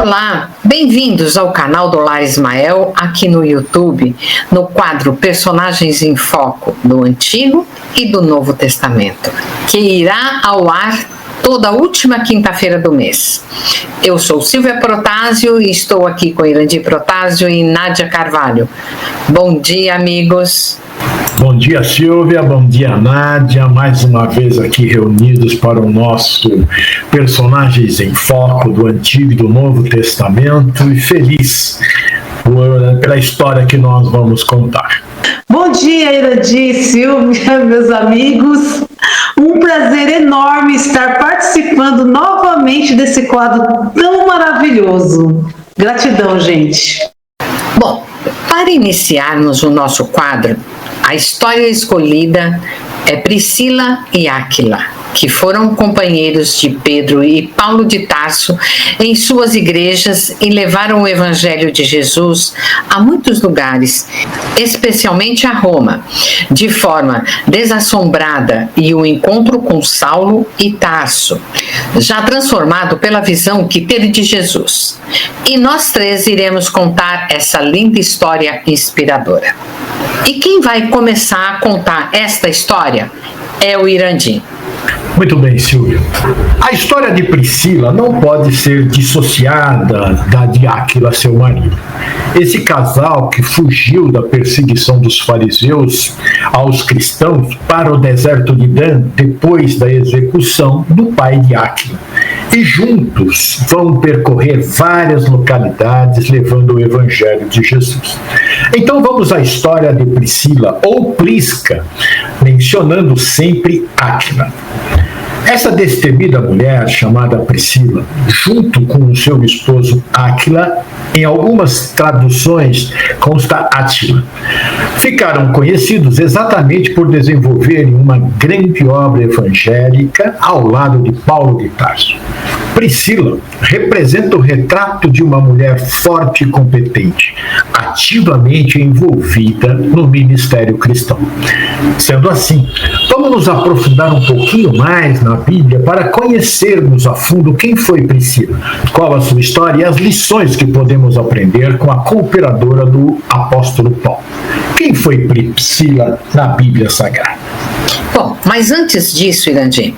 Olá, bem-vindos ao canal do Lar Ismael, aqui no YouTube, no quadro Personagens em Foco do Antigo e do Novo Testamento, que irá ao ar toda última quinta-feira do mês. Eu sou Silvia Protásio e estou aqui com Irandir Protásio e Nádia Carvalho. Bom dia, amigos. Bom dia, Silvia, bom dia, Nádia, mais uma vez aqui reunidos para o nosso Personagens em Foco do Antigo e do Novo Testamento, e feliz pela história que nós vamos contar. Bom dia, Irandir, Silvia, meus amigos. Um prazer enorme estar participando novamente desse quadro tão maravilhoso. Gratidão, gente. Bom, para iniciarmos o nosso quadro, a história escolhida é Priscila e Áquila, que foram companheiros de Pedro e Paulo de Tarso em suas igrejas e levaram o Evangelho de Jesus a muitos lugares, especialmente a Roma, de forma desassombrada, e o encontro com Saulo e Tarso, já transformado pela visão que teve de Jesus. E nós três iremos contar essa linda história inspiradora. E quem vai começar a contar esta história é o Irandir. Muito bem, Silvia. A história de Priscila não pode ser dissociada da de Áquila, seu marido. Esse casal que fugiu da perseguição dos fariseus aos cristãos para o deserto de Dan depois da execução do pai de Áquila. E juntos vão percorrer várias localidades levando o Evangelho de Jesus. Então vamos à história de Priscila, ou Prisca, mencionando sempre Áquila. Essa destemida mulher, chamada Priscila, junto com o seu esposo Áquila, em algumas traduções consta Átila, ficaram conhecidos exatamente por desenvolverem uma grande obra evangélica ao lado de Paulo de Tarso. Priscila representa o retrato de uma mulher forte e competente, ativamente envolvida no ministério cristão. Sendo assim, vamos nos aprofundar um pouquinho mais na Bíblia para conhecermos a fundo quem foi Priscila, qual a sua história e as lições que podemos aprender com a cooperadora do apóstolo Paulo. Quem foi Priscila na Bíblia Sagrada? Bom, mas antes disso, Irandir,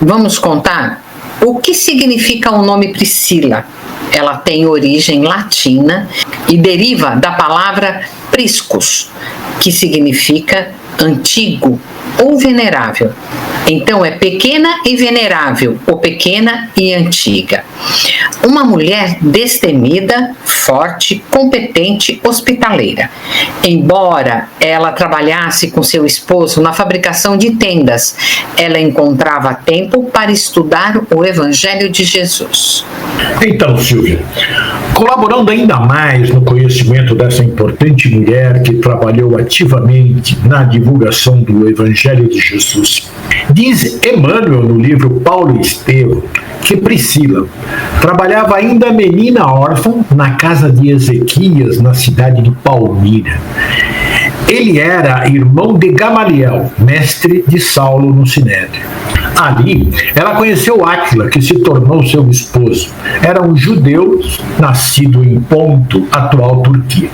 vamos contar o que significa o nome Priscila. Ela tem origem latina e deriva da palavra priscus, que significa antigo ou venerável. Então é pequena e venerável, ou pequena e antiga. Uma mulher destemida, forte, competente, hospitaleira. Embora ela trabalhasse com seu esposo na fabricação de tendas, ela encontrava tempo para estudar o Evangelho de Jesus. Então, Silvia, colaborando ainda mais no conhecimento dessa importante mulher que trabalhou ativamente na divulgação do Evangelho de Jesus, diz Emmanuel no livro Paulo e Estevão que Priscila trabalhava ainda menina órfã na casa de Ezequias, na cidade de Palmira. Ele era irmão de Gamaliel, mestre de Saulo no Sinédrio. Ali, ela conheceu Áquila, que se tornou seu esposo. Era um judeu nascido em Ponto, atual Turquia.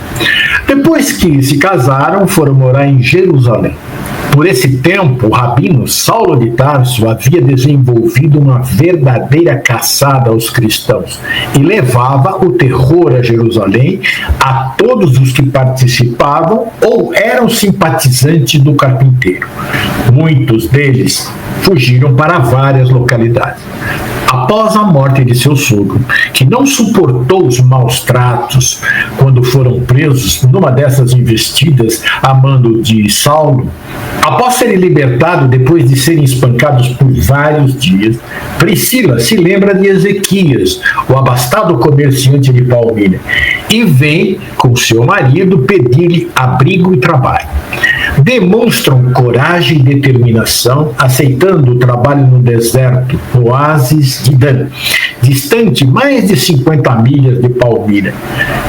Depois que se casaram, foram morar em Jerusalém. Por esse tempo, o rabino Saulo de Tarso havia desenvolvido uma verdadeira caçada aos cristãos e levava o terror a Jerusalém a todos os que participavam ou eram simpatizantes do carpinteiro. Muitos deles fugiram para várias localidades. Após a morte de seu sogro, que não suportou os maus tratos quando foram presos numa dessas investidas a mando de Saulo, após serem libertados depois de serem espancados por vários dias, Priscila se lembra de Ezequias, o abastado comerciante de Palmira, e vem com seu marido pedir-lhe abrigo e trabalho. demonstram coragem e determinação, aceitando o trabalho no deserto, no oásis de Dan, distante mais de 50 milhas de Palmira,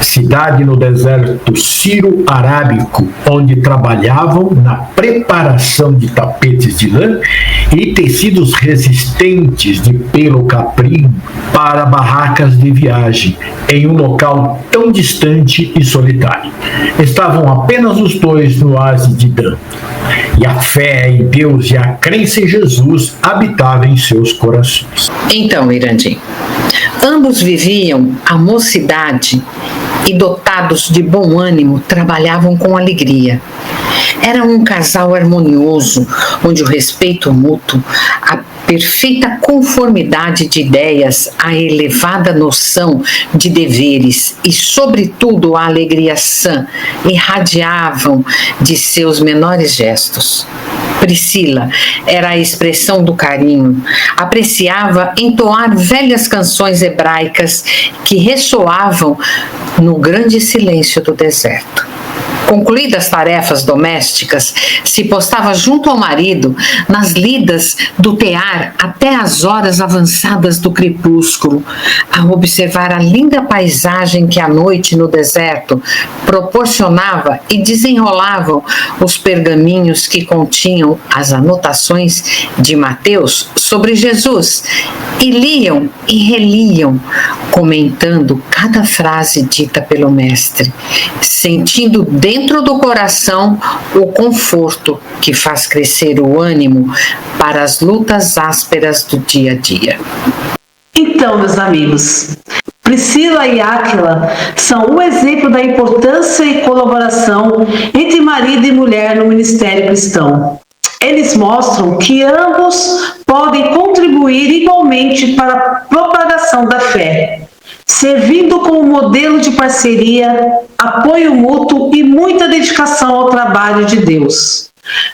cidade no deserto sírio-arábico, onde trabalhavam na preparação de tapetes de lã e tecidos resistentes de pelo caprino para barracas de viagem, em um local tão distante e solitário. Estavam apenas os dois no oásis de Dan, e a fé em Deus e a crença em Jesus habitava em seus corações. Então, Irandim, ambos viviam a mocidade e, dotados de bom ânimo, trabalhavam com alegria. Era um casal harmonioso, onde o respeito mútuo, a perfeita conformidade de ideias, a elevada noção de deveres e, sobretudo, a alegria sã irradiavam de seus menores gestos. Priscila era a expressão do carinho, apreciava entoar velhas canções hebraicas que ressoavam no grande silêncio do deserto. Concluídas as tarefas domésticas, se postava junto ao marido nas lidas do tear até as horas avançadas do crepúsculo, a observar a linda paisagem que a noite no deserto proporcionava e desenrolavam os pergaminhos que continham as anotações de Mateus sobre Jesus e liam e reliam, comentando cada frase dita pelo mestre, sentindo dentro do coração o conforto que faz crescer o ânimo para as lutas ásperas do dia a dia. Então, meus amigos, Priscila e Áquila são um exemplo da importância e colaboração entre marido e mulher no ministério cristão. Eles mostram que ambos podem contribuir igualmente para a propagação da fé, servindo como modelo de parceria, apoio mútuo e muita dedicação ao trabalho de Deus.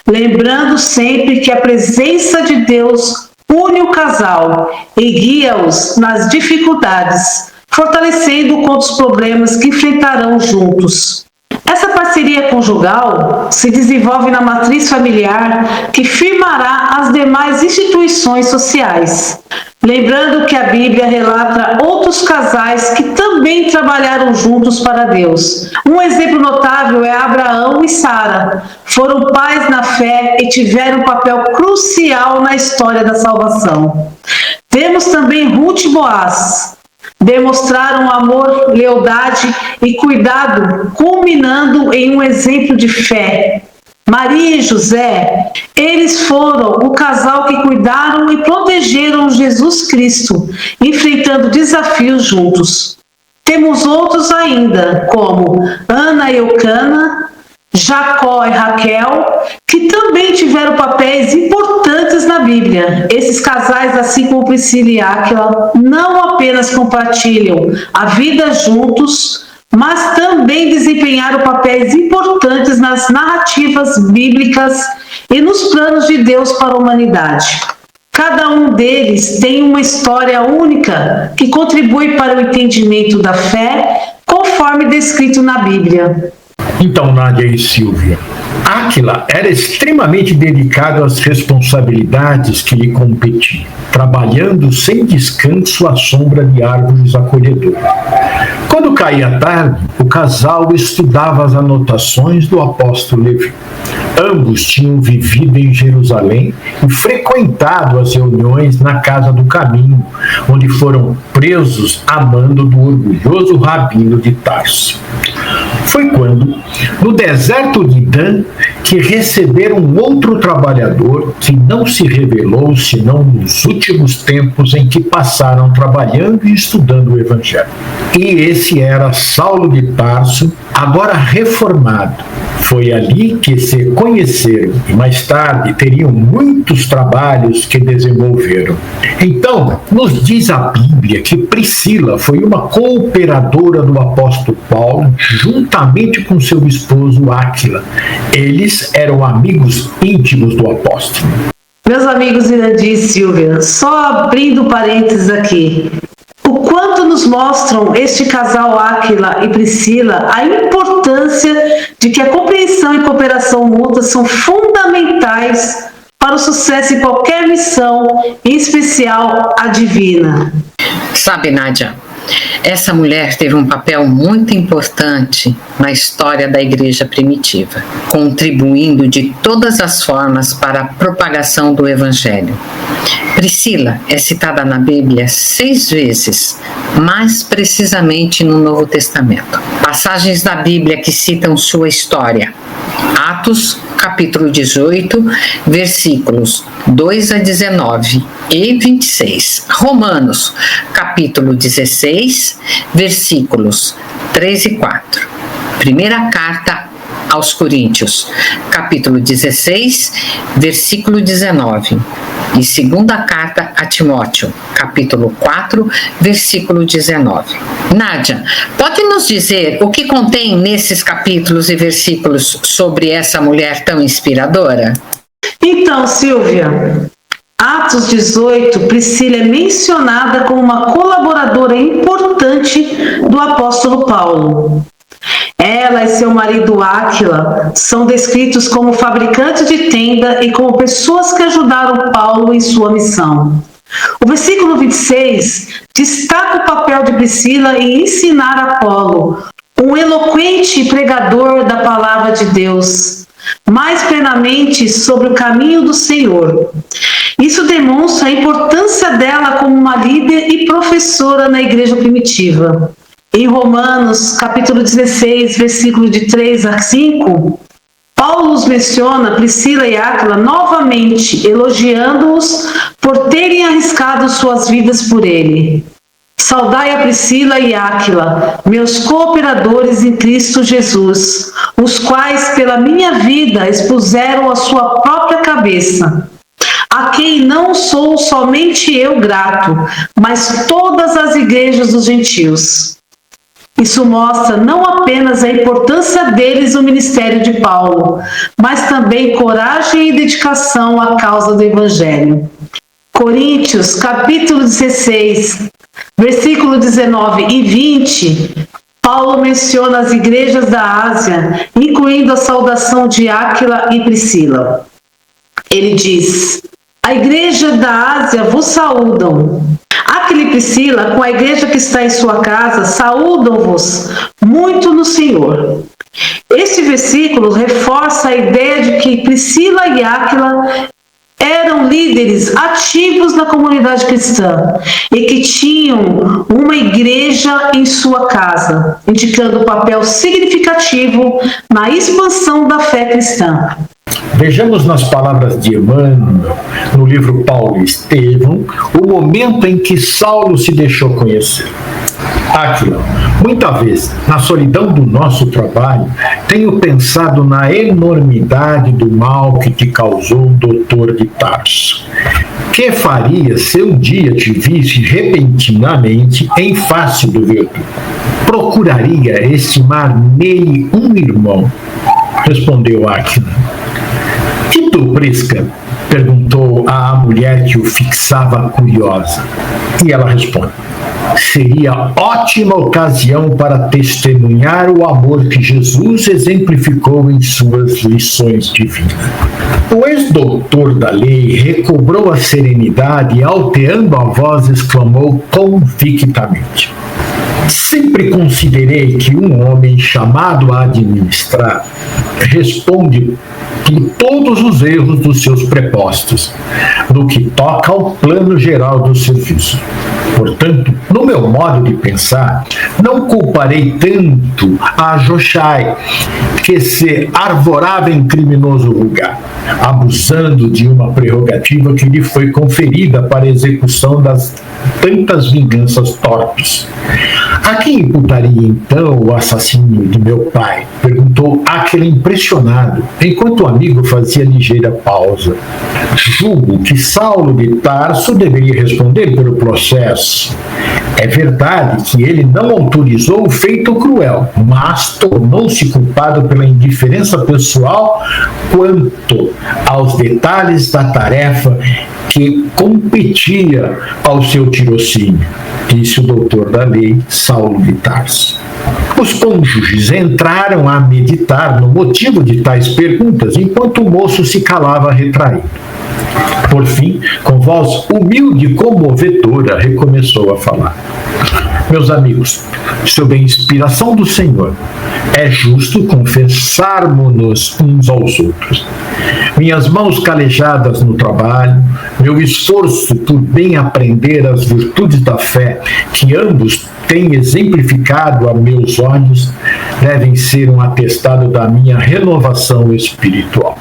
Lembrando sempre que a presença de Deus une o casal e guia-os nas dificuldades, fortalecendo contra os problemas que enfrentarão juntos. Essa parceria conjugal se desenvolve na matriz familiar que firmará as demais instituições sociais. Lembrando que a Bíblia relata outros casais que também trabalharam juntos para Deus. Um exemplo notável é Abraão e Sara. Foram pais na fé e tiveram um papel crucial na história da salvação. Temos também Ruth e Boaz. Demonstraram amor, lealdade e cuidado, culminando em um exemplo de fé. Maria e José, eles foram o casal que cuidaram e protegeram Jesus Cristo, enfrentando desafios juntos. Temos outros ainda, como Ana e Eucana, Jacó e Raquel, que também tiveram papéis importantes na Bíblia. Esses casais, assim como Priscila e Áquila, não apenas compartilham a vida juntos, mas também desempenharam papéis importantes nas narrativas bíblicas e nos planos de Deus para a humanidade. Cada um deles tem uma história única que contribui para o entendimento da fé, conforme descrito na Bíblia. Então, Nádia e Silvia, Áquila era extremamente dedicado às responsabilidades que lhe competiam, trabalhando sem descanso à sombra de árvores acolhedoras. Quando caía tarde, o casal estudava as anotações do apóstolo Levi. Ambos tinham vivido em Jerusalém e frequentado as reuniões na Casa do Caminho, onde foram presos a mando do orgulhoso rabino de Tarso. Foi quando, no deserto de Dan, que receberam outro trabalhador que não se revelou senão nos últimos tempos em que passaram trabalhando e estudando o Evangelho. E esse era Saulo de Tarso, agora reformado. Foi ali que se conheceram e mais tarde teriam muitos trabalhos que desenvolveram. Então, nos diz a Bíblia que Priscila foi uma cooperadora do apóstolo Paulo, juntamente com seu esposo Áquila. Eles eram amigos íntimos do apóstolo. Meus amigos Irandim e Silvia, só abrindo parênteses aqui. O quanto nos mostram este casal Áquila e Priscila a importância importância de que a compreensão e cooperação mútua são fundamentais para o sucesso em qualquer missão, em especial a divina. Sabe, Nádia, essa mulher teve um papel muito importante na história da igreja primitiva, contribuindo de todas as formas para a propagação do evangelho. Priscila é citada na Bíblia 6 vezes, mais precisamente no Novo Testamento. Passagens da Bíblia que citam sua história. Atos, capítulo 18, versículos 2 a 19 e 26. Romanos, capítulo 16, versículos 3 e 4. Primeira carta aos Coríntios, capítulo 16, versículo 19. E segunda carta a Timóteo, capítulo 4, versículo 19. Nádia, pode nos dizer o que contém nesses capítulos e versículos sobre essa mulher tão inspiradora? Então, Silvia, Atos 18, Priscila é mencionada como uma colaboradora importante do apóstolo Paulo. Ela e seu marido Áquila são descritos como fabricantes de tenda e como pessoas que ajudaram Paulo em sua missão. O versículo 26 destaca o papel de Priscila em ensinar a Paulo, um eloquente pregador da palavra de Deus, mais plenamente sobre o caminho do Senhor. Isso demonstra a importância dela como uma líder e professora na igreja primitiva. Em Romanos, capítulo 16, versículo de 3 a 5, Paulo os menciona Priscila e Áquila novamente, elogiando-os por terem arriscado suas vidas por ele. Saudai a Priscila e Áquila, meus cooperadores em Cristo Jesus, os quais pela minha vida expuseram a sua própria cabeça, a quem não sou somente eu grato, mas todas as igrejas dos gentios. Isso mostra não apenas a importância deles no ministério de Paulo, mas também coragem e dedicação à causa do Evangelho. Coríntios, capítulo 16, versículo 19 e 20, Paulo menciona as igrejas da Ásia, incluindo a saudação de Áquila e Priscila. Ele diz: a igreja da Ásia vos saúdam. Áquila e Priscila, com a igreja que está em sua casa, saúdam-vos muito no Senhor. Este versículo reforça a ideia de que Priscila e Áquila eram líderes ativos na comunidade cristã e que tinham uma igreja em sua casa, indicando um papel significativo na expansão da fé cristã. Vejamos nas palavras de Emmanuel, no livro Paulo e Estevão, o momento em que Saulo se deixou conhecer. Áquila, muita vez, na solidão do nosso trabalho, tenho pensado na enormidade do mal que te causou o doutor de Tarso. Que faria se um dia te visse repentinamente em face do verdugo? Procuraria estimar nele um irmão, respondeu Áquila. E tu, Prisca? Perguntou a mulher que o fixava curiosa. E ela responde: seria ótima ocasião para testemunhar o amor que Jesus exemplificou em suas lições divinas. O ex-doutor da lei recobrou a serenidade e, alteando a voz, exclamou convictamente: sempre considerei que um homem chamado a administrar responde por todos os erros dos seus prepostos, no que toca ao plano geral do serviço. Portanto, no meu modo de pensar, não culparei tanto a Jochai, que se arvorava em criminoso lugar, abusando de uma prerrogativa que lhe foi conferida para a execução das tantas vinganças torpes. A quem imputaria então o assassínio de meu pai? Perguntou aquele impressionado, enquanto o amigo fazia ligeira pausa. Julgo que Saulo de Tarso deveria responder pelo processo. É verdade que ele não autorizou o feito cruel, mas tornou-se culpado pela indiferença pessoal quanto aos detalhes da tarefa que competia ao seu tirocínio, disse o doutor da lei, Saulo de Tarso. Os cônjuges entraram a meditar no motivo de tais perguntas, enquanto o moço se calava retraído. Por fim, com voz humilde e comovedora, recomeçou a falar. Meus amigos, sob a inspiração do Senhor, é justo confessarmos-nos uns aos outros. Minhas mãos calejadas no trabalho, meu esforço por bem aprender as virtudes da fé que ambos têm exemplificado a meus olhos, devem ser um atestado da minha renovação espiritual.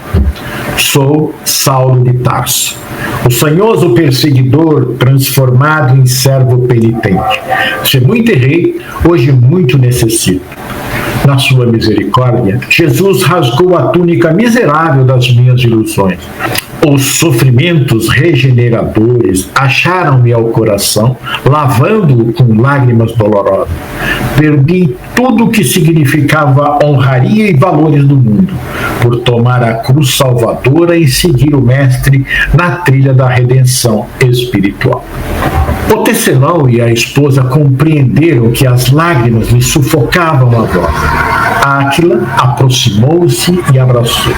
Sou Saulo de Tarso, o sonhoso perseguidor transformado em servo penitente. Se muito errei, hoje muito necessito. Na sua misericórdia, Jesus rasgou a túnica miserável das minhas ilusões. Os sofrimentos regeneradores acharam-me ao coração, lavando-o com lágrimas dolorosas. Perdi tudo o que significava honraria e valores do mundo, por tomar a cruz salvadora e seguir o Mestre na trilha da redenção espiritual. O tecelão e a esposa compreenderam que as lágrimas lhe sufocavam a voz. Áquila aproximou-se e abraçou.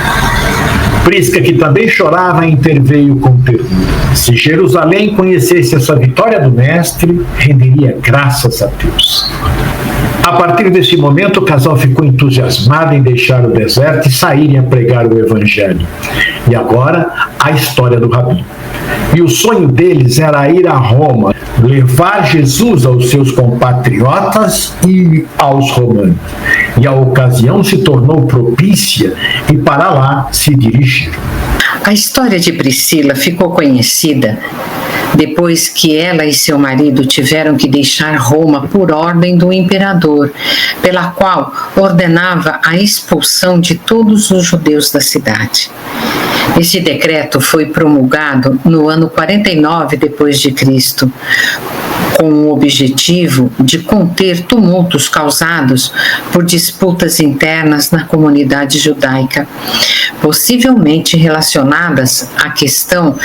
Prisca, que também chorava, interveio com ternura. Se Jerusalém conhecesse essa vitória do Mestre, renderia graças a Deus. A partir desse momento, o casal ficou entusiasmado em deixar o deserto e saírem a pregar o Evangelho. E agora, a história do Rabino. E o sonho deles era ir a Roma, levar Jesus aos seus compatriotas e aos romanos. E a ocasião se tornou propícia e para lá se dirigiram. A história de Priscila ficou conhecida depois que ela e seu marido tiveram que deixar Roma por ordem do imperador, pela qual ordenava a expulsão de todos os judeus da cidade. Esse decreto foi promulgado no ano 49 depois de Cristo, com o objetivo de conter tumultos causados por disputas internas na comunidade judaica, possivelmente relacionadas à questão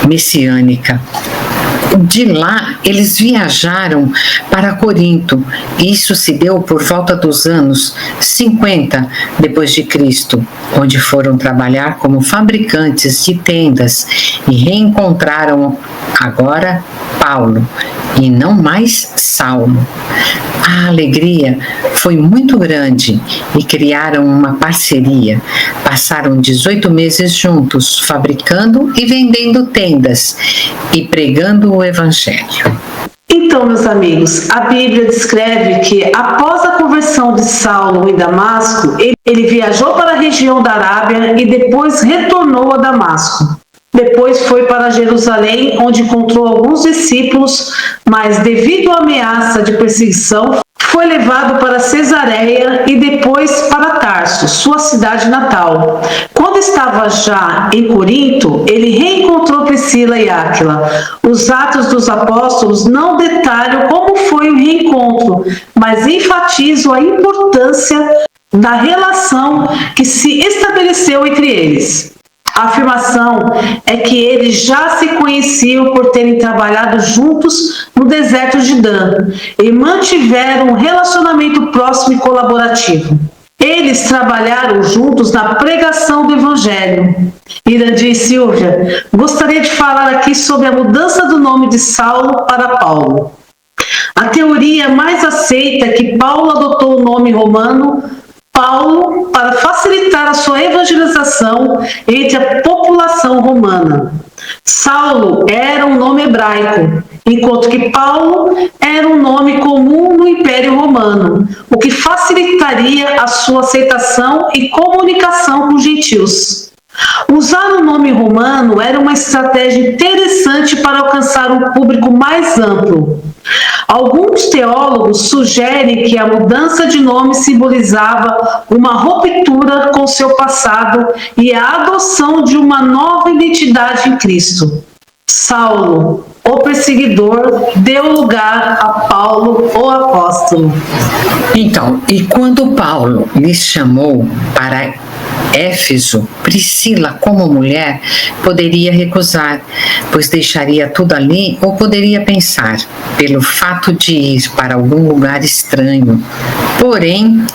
messiânica. De lá, eles viajaram para Corinto. Isso se deu por volta dos anos 50 depois de Cristo, onde foram trabalhar como fabricantes de tendas e reencontraram agora Paulo e não mais Saulo. A alegria foi muito grande e criaram uma parceria. Passaram 18 meses juntos, fabricando e vendendo tendas e pregando o Evangelho. Então, meus amigos, a Bíblia descreve que após a conversão de Saulo em Damasco, ele viajou para a região da Arábia e depois retornou a Damasco. Depois foi para Jerusalém, onde encontrou alguns discípulos, mas devido à ameaça de perseguição, foi levado para Cesareia e depois para Tarso, sua cidade natal. Quando estava já em Corinto, ele reencontrou Priscila e Áquila. Os Atos dos Apóstolos não detalham como foi o reencontro, mas enfatizam a importância da relação que se estabeleceu entre eles. A afirmação é que eles já se conheciam por terem trabalhado juntos no deserto de Dan e mantiveram um relacionamento próximo e colaborativo. Eles trabalharam juntos na pregação do Evangelho. Irandir e Silvia, gostaria de falar aqui sobre a mudança do nome de Saulo para Paulo. A teoria mais aceita é que Paulo adotou o nome romano Paulo para facilitar a sua evangelização entre a população romana. Saulo era um nome hebraico, enquanto que Paulo era um nome comum no Império Romano, o que facilitaria a sua aceitação e comunicação com os gentios. Usar o nome romano era uma estratégia interessante para alcançar um público mais amplo. Alguns teólogos sugerem que a mudança de nome simbolizava uma ruptura com seu passado e a adoção de uma nova identidade em Cristo. Saulo, o perseguidor, deu lugar a Paulo, o apóstolo. Então, e quando Paulo lhes chamou para Éfeso, Priscila, como mulher, poderia recusar, pois deixaria tudo ali, ou poderia pensar, pelo fato de ir para algum lugar estranho, Porém,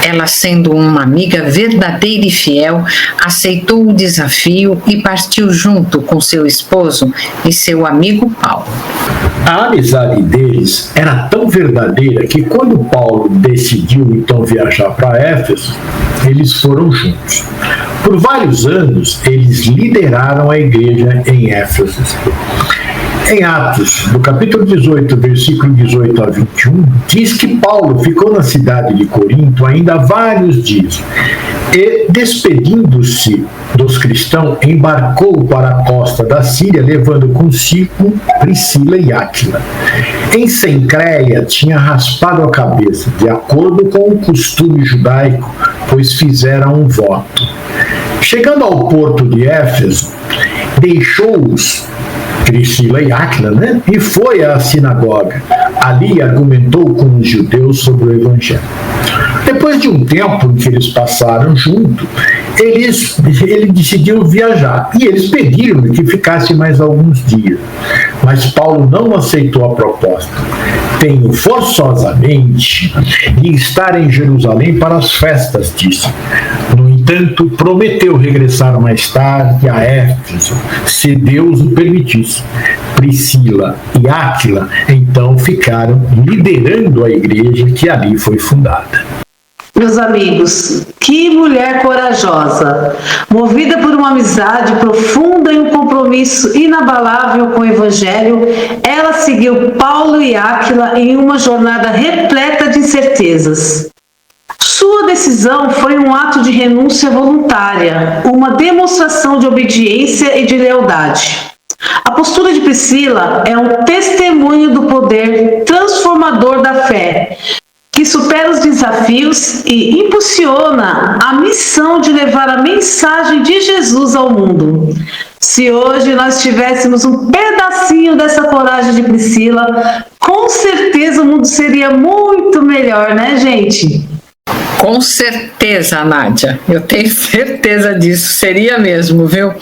ela, sendo uma amiga verdadeira e fiel, aceitou o desafio e partiu junto com seu esposo e seu amigo Paulo. A amizade deles era tão verdadeira que quando Paulo decidiu então viajar para Éfeso, eles foram juntos. Por vários anos, eles lideraram a igreja em Éfeso. Em Atos, no capítulo 18, versículo 18 a 21, diz que Paulo ficou na cidade de Corinto ainda vários dias e, despedindo-se dos cristãos, embarcou para a costa da Síria, levando consigo Priscila e Áquila. Em Cencreia tinha raspado a cabeça, de acordo com o costume judaico, pois fizeram um voto. Chegando ao porto de Éfeso, deixou-os Priscila e Áquila, e foi à sinagoga. Ali argumentou com os judeus sobre o evangelho. Depois de um tempo em que eles passaram junto, ele decidiu viajar e eles pediram que ficasse mais alguns dias. Mas Paulo não aceitou a proposta. Tenho forçosamente de estar em Jerusalém para as festas, disse. No entanto, prometeu regressar mais tarde a Éfeso, se Deus o permitisse. Priscila e Áquila então ficaram liderando a igreja que ali foi fundada. Meus amigos, que mulher corajosa! Movida por uma amizade profunda e um compromisso inabalável com o Evangelho, ela seguiu Paulo e Áquila em uma jornada repleta de incertezas. Sua decisão foi um ato de renúncia voluntária, uma demonstração de obediência e de lealdade. A postura de Priscila é um testemunho do poder transformador da fé, que supera os desafios e impulsiona a missão de levar a mensagem de Jesus ao mundo. Se hoje nós tivéssemos um pedacinho dessa coragem de Priscila, com certeza o mundo seria muito melhor, né, gente? Com certeza, Nádia. Eu tenho certeza disso. Seria mesmo, viu?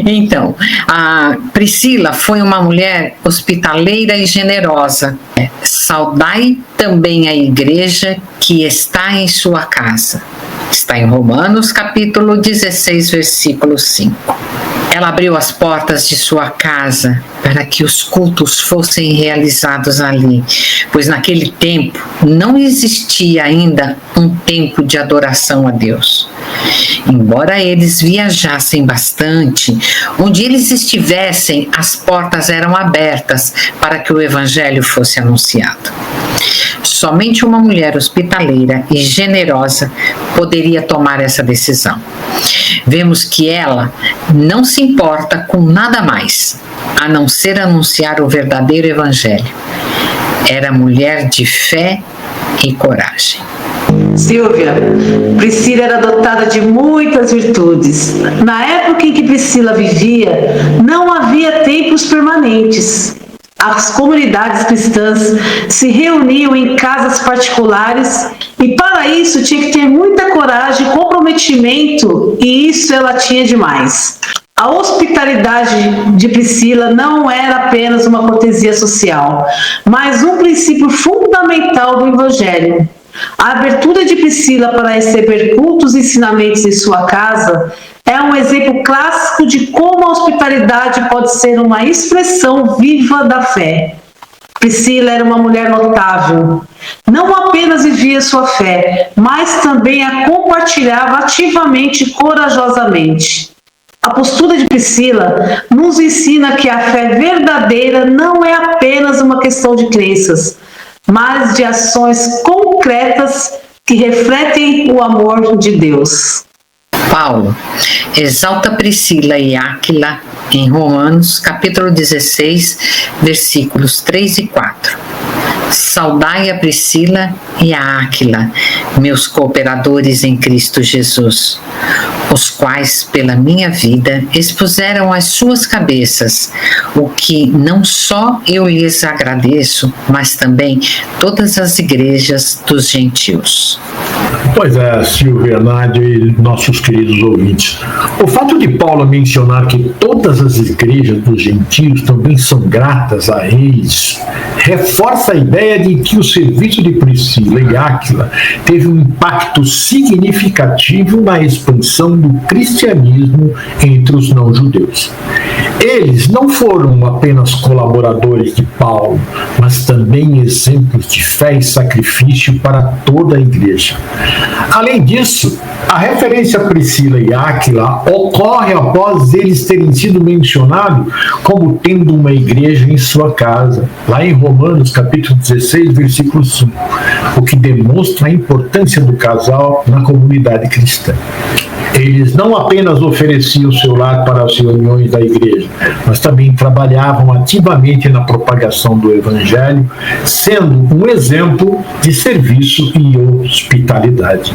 Então, a Priscila foi uma mulher hospitaleira e generosa. Saudai também a igreja que está em sua casa. Está em Romanos, capítulo 16, versículo 5. Ela abriu as portas de sua casa para que os cultos fossem realizados ali, pois naquele tempo não existia ainda um tempo de adoração a Deus. Embora eles viajassem bastante, onde eles estivessem, as portas eram abertas para que o evangelho fosse anunciado. Somente uma mulher hospitaleira e generosa poderia tomar essa decisão. Vemos que ela não se importa com nada mais, a não ser anunciar o verdadeiro evangelho. Era mulher de fé e coragem. Silvia, Priscila era dotada de muitas virtudes. Na época em que Priscila vivia, não havia templos permanentes. As comunidades cristãs se reuniam em casas particulares e para isso tinha que ter muita coragem e comprometimento, e isso ela tinha demais. A hospitalidade de Priscila não era apenas uma cortesia social, mas um princípio fundamental do Evangelho. A abertura de Priscila para receber cultos e ensinamentos em sua casa é um exemplo clássico de como a hospitalidade pode ser uma expressão viva da fé. Priscila era uma mulher notável. Não apenas vivia sua fé, mas também a compartilhava ativamente e corajosamente. A postura de Priscila nos ensina que a fé verdadeira não é apenas uma questão de crenças, mas de ações concretas que refletem o amor de Deus. Paulo exalta Priscila e Áquila em Romanos, capítulo 16, versículos 3 e 4. Saudai a Priscila e a Áquila, meus cooperadores em Cristo Jesus. os quais, pela minha vida, expuseram as suas cabeças, o que não só eu lhes agradeço, mas também todas as igrejas dos gentios. Pois é, Silvia, Nádia e nossos queridos ouvintes. O fato de Paulo mencionar que todas as igrejas dos gentios também são gratas a eles reforça a ideia de que o serviço de Priscila e Áquila teve um impacto significativo na expansão do cristianismo entre os não-judeus. Eles não foram apenas colaboradores de Paulo, mas também exemplos de fé e sacrifício para toda a igreja. Além disso, a referência a Priscila e Áquila ocorre após eles terem sido mencionados como tendo uma igreja em sua casa, lá em Romanos capítulo 16, versículo 5, o que demonstra a importância do casal na comunidade cristã. Eles não apenas ofereciam seu lar para as reuniões da igreja, mas também trabalhavam ativamente na propagação do evangelho, sendo um exemplo de serviço e hospitalidade.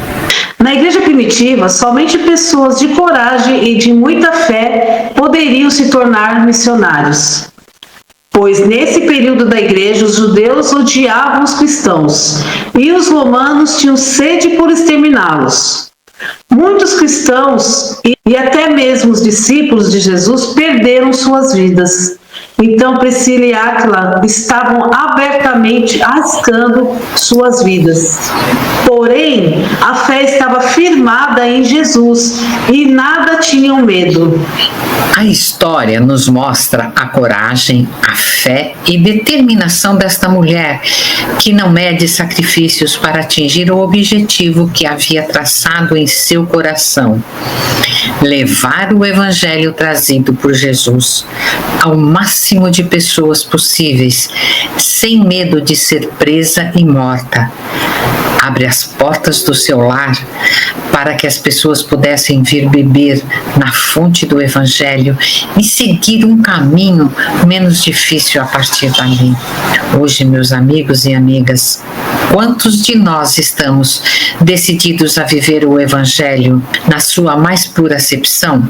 Na igreja primitiva, somente pessoas de coragem e de muita fé poderiam se tornar missionários. Pois nesse período da igreja, os judeus odiavam os cristãos e os romanos tinham sede por exterminá-los. Muitos cristãos e até mesmo os discípulos de Jesus perderam suas vidas. Então Priscila e Áquila estavam abertamente arriscando suas vidas. Porém, a fé estava firmada em Jesus e nada tinham medo. A história nos mostra a coragem, a fé e determinação desta mulher, que não mede sacrifícios para atingir o objetivo que havia traçado em seu coração: levar o evangelho trazido por Jesus ao máximo de pessoas possíveis, sem medo de ser presa e morta. Abre as portas do seu lar para que as pessoas pudessem vir beber na fonte do Evangelho e seguir um caminho menos difícil a partir dali. Hoje, meus amigos e amigas, quantos de nós estamos decididos a viver o Evangelho na sua mais pura acepção?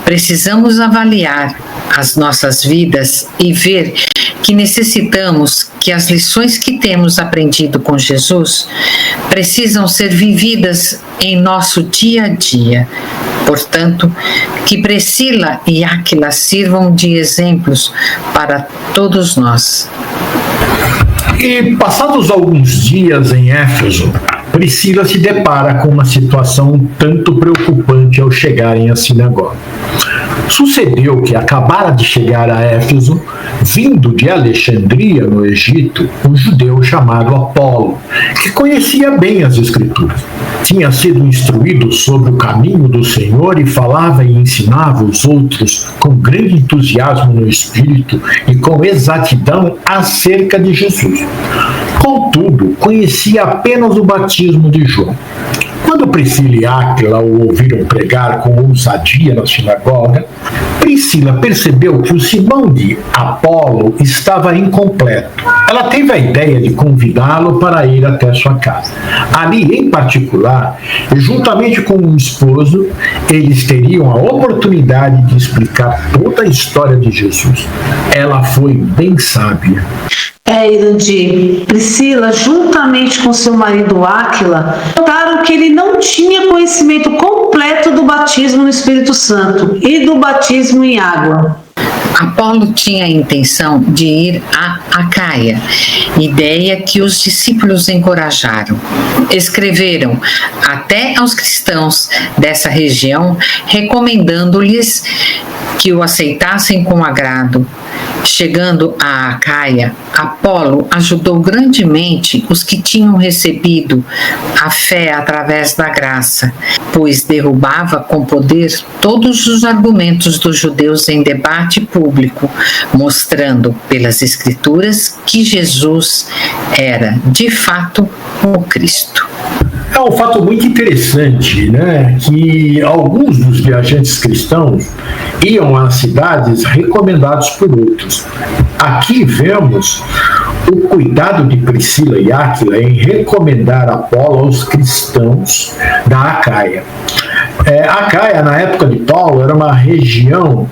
Precisamos avaliar as nossas vidas e ver que necessitamos que as lições que temos aprendido com Jesus precisam ser vividas em nosso dia a dia. Portanto, que Priscila e Áquila sirvam de exemplos para todos nós. E passados alguns dias em Éfeso, Priscila se depara com uma situação um tanto preocupante ao chegarem à sinagoga. Sucedeu que acabara de chegar a Éfeso, vindo de Alexandria, no Egito, um judeu chamado Apolo, que conhecia bem as Escrituras. Tinha sido instruído sobre o caminho do Senhor e falava e ensinava os outros com grande entusiasmo no Espírito e com exatidão acerca de Jesus. Contudo, conhecia apenas o batismo de João. Quando Priscila e Áquila o ouviram pregar com ousadia na sinagoga, Priscila percebeu que o sermão de Apolo estava incompleto. Ela teve a ideia de convidá-lo para ir até sua casa. Ali, em particular, e juntamente com o esposo, eles teriam a oportunidade de explicar toda a história de Jesus. Ela foi bem sábia. Irandir, Priscila, juntamente com seu marido Áquila, notaram que ele não tinha conhecimento completo do batismo no Espírito Santo e do batismo em água. Apolo tinha a intenção de ir a Acaia, ideia que os discípulos encorajaram. Escreveram até aos cristãos dessa região, recomendando-lhes que o aceitassem com agrado. Chegando a Acaia, Apolo ajudou grandemente os que tinham recebido a fé através da graça, pois derrubava com poder todos os argumentos dos judeus em debate público, mostrando pelas Escrituras que Jesus era, de fato, o Cristo. É um fato muito interessante, né, que alguns dos viajantes cristãos iam às cidades recomendados por outros. Aqui vemos o cuidado de Priscila e Áquila em recomendar Apolo aos cristãos da Acaia. Acaia, na época de Paulo, era uma região,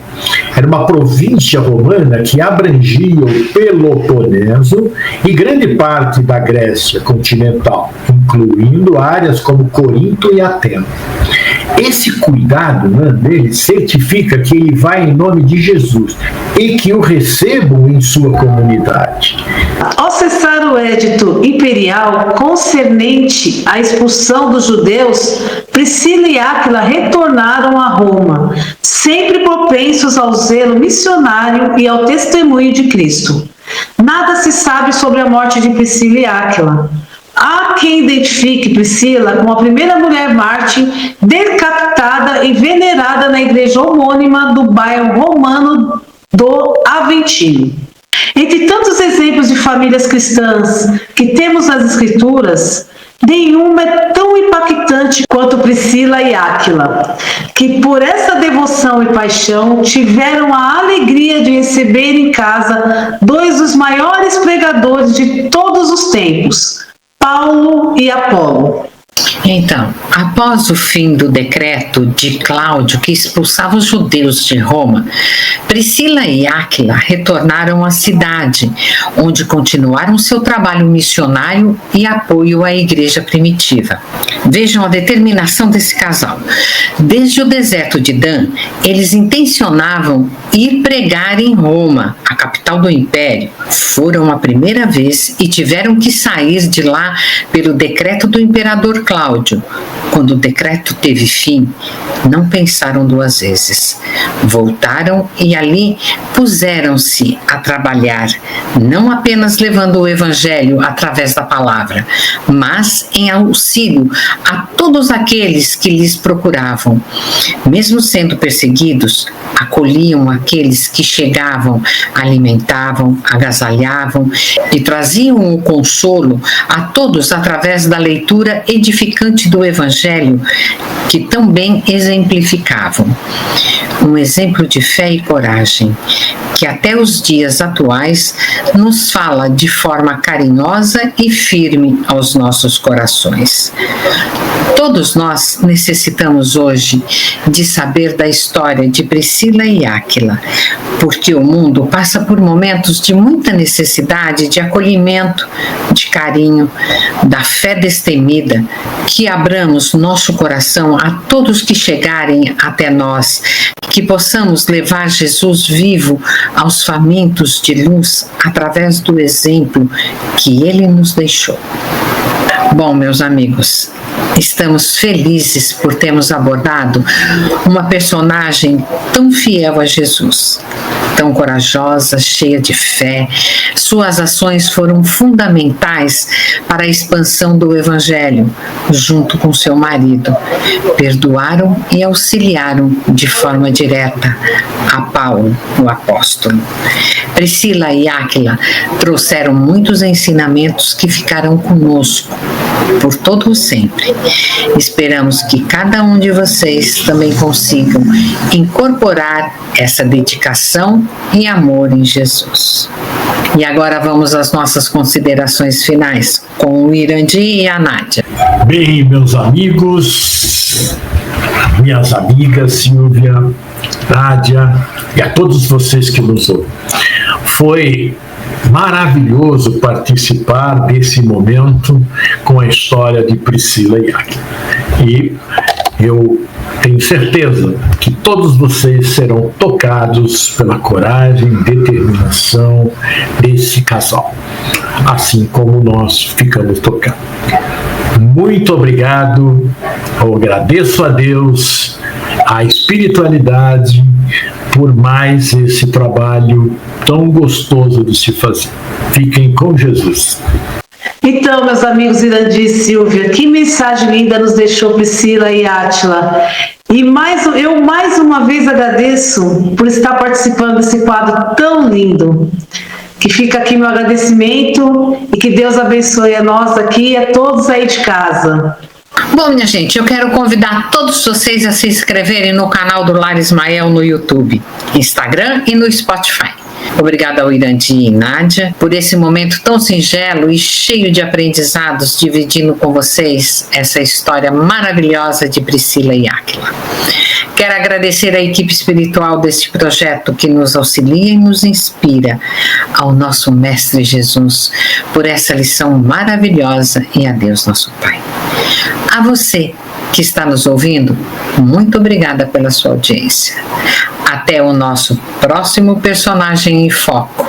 era uma província romana que abrangia o Peloponeso e grande parte da Grécia continental, incluindo áreas como Corinto e Atenas. Esse cuidado dele certifica que ele vai em nome de Jesus e que o recebam em sua comunidade. Ao cessar o edito imperial concernente à expulsão dos judeus, Priscila e Áquila retornaram a Roma, sempre propensos ao zelo missionário e ao testemunho de Cristo. Nada se sabe sobre a morte de Priscila e Áquila. Há quem identifique Priscila como a primeira mulher mártir decapitada e venerada na igreja homônima do bairro romano do Aventino. Entre tantos exemplos de famílias cristãs que temos nas Escrituras, nenhuma é tão impactante quanto Priscila e Áquila, que por essa devoção e paixão tiveram a alegria de receber em casa dois dos maiores pregadores de todos os tempos, Paulo e Apolo. Então, após o fim do decreto de Cláudio que expulsava os judeus de Roma, Priscila e Áquila retornaram à cidade, onde continuaram seu trabalho missionário e apoio à igreja primitiva. Vejam a determinação desse casal. Desde o deserto de Dan, eles intencionavam ir pregar em Roma, a capital do império. Foram a primeira vez e tiveram que sair de lá pelo decreto do imperador Cláudio. Quando o decreto teve fim, não pensaram duas vezes. Voltaram e ali puseram-se a trabalhar, não apenas levando o evangelho através da palavra, mas em auxílio a todos aqueles que lhes procuravam. Mesmo sendo perseguidos, acolhiam aqueles que chegavam, alimentavam, agasalhavam e traziam o consolo a todos através da leitura edificante do Evangelho, que tão bem exemplificavam. Um exemplo de fé e coragem, que até os dias atuais nos fala de forma carinhosa e firme aos nossos corações. Todos nós necessitamos hoje de saber da história de Priscila e Áquila, porque o mundo passa por momentos de muita necessidade de acolhimento, de carinho, da fé destemida, que abramos nosso coração a todos que chegarem até nós, que possamos levar Jesus vivo aos famintos de luz através do exemplo que ele nos deixou. Bom, meus amigos, estamos felizes por termos abordado uma personagem tão fiel a Jesus, tão corajosa, cheia de fé. Suas ações foram fundamentais para a expansão do Evangelho, junto com seu marido. Perdoaram e auxiliaram de forma direta a Paulo, o apóstolo. Priscila e Áquila trouxeram muitos ensinamentos que ficarão conosco por todo o sempre. Esperamos que cada um de vocês também consigam incorporar essa dedicação e amor em Jesus. E agora vamos às nossas considerações finais com o Irandi e a Nádia. Bem, meus amigos, minhas amigas Silvia, Nádia e a todos vocês que nos ouvem. Foi maravilhoso participar desse momento com a história de Priscila e Áquila. E eu tenho certeza que todos vocês serão tocados pela coragem e determinação desse casal, assim como nós ficamos tocados. Muito obrigado, eu agradeço a Deus, a espiritualidade, por mais esse trabalho tão gostoso de se fazer. Fiquem com Jesus. Então, meus amigos Irandi e Silvia, que mensagem linda nos deixou Priscila e Áquila. E eu mais uma vez agradeço por estar participando desse quadro tão lindo. Que fica aqui meu agradecimento e que Deus abençoe a nós aqui e a todos aí de casa. Bom, minha gente, eu quero convidar todos vocês a se inscreverem no canal do Lar Ismael no YouTube, Instagram e no Spotify. Obrigada ao Irandir e Nádia por esse momento tão singelo e cheio de aprendizados, dividindo com vocês essa história maravilhosa de Priscila e Áquila. Quero agradecer à equipe espiritual deste projeto que nos auxilia e nos inspira, ao nosso Mestre Jesus, por essa lição maravilhosa, e a Deus nosso Pai. A você que está nos ouvindo, muito obrigada pela sua audiência. Até o nosso próximo personagem em foco,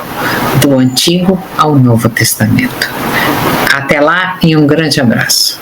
do Antigo ao Novo Testamento. Até lá e um grande abraço.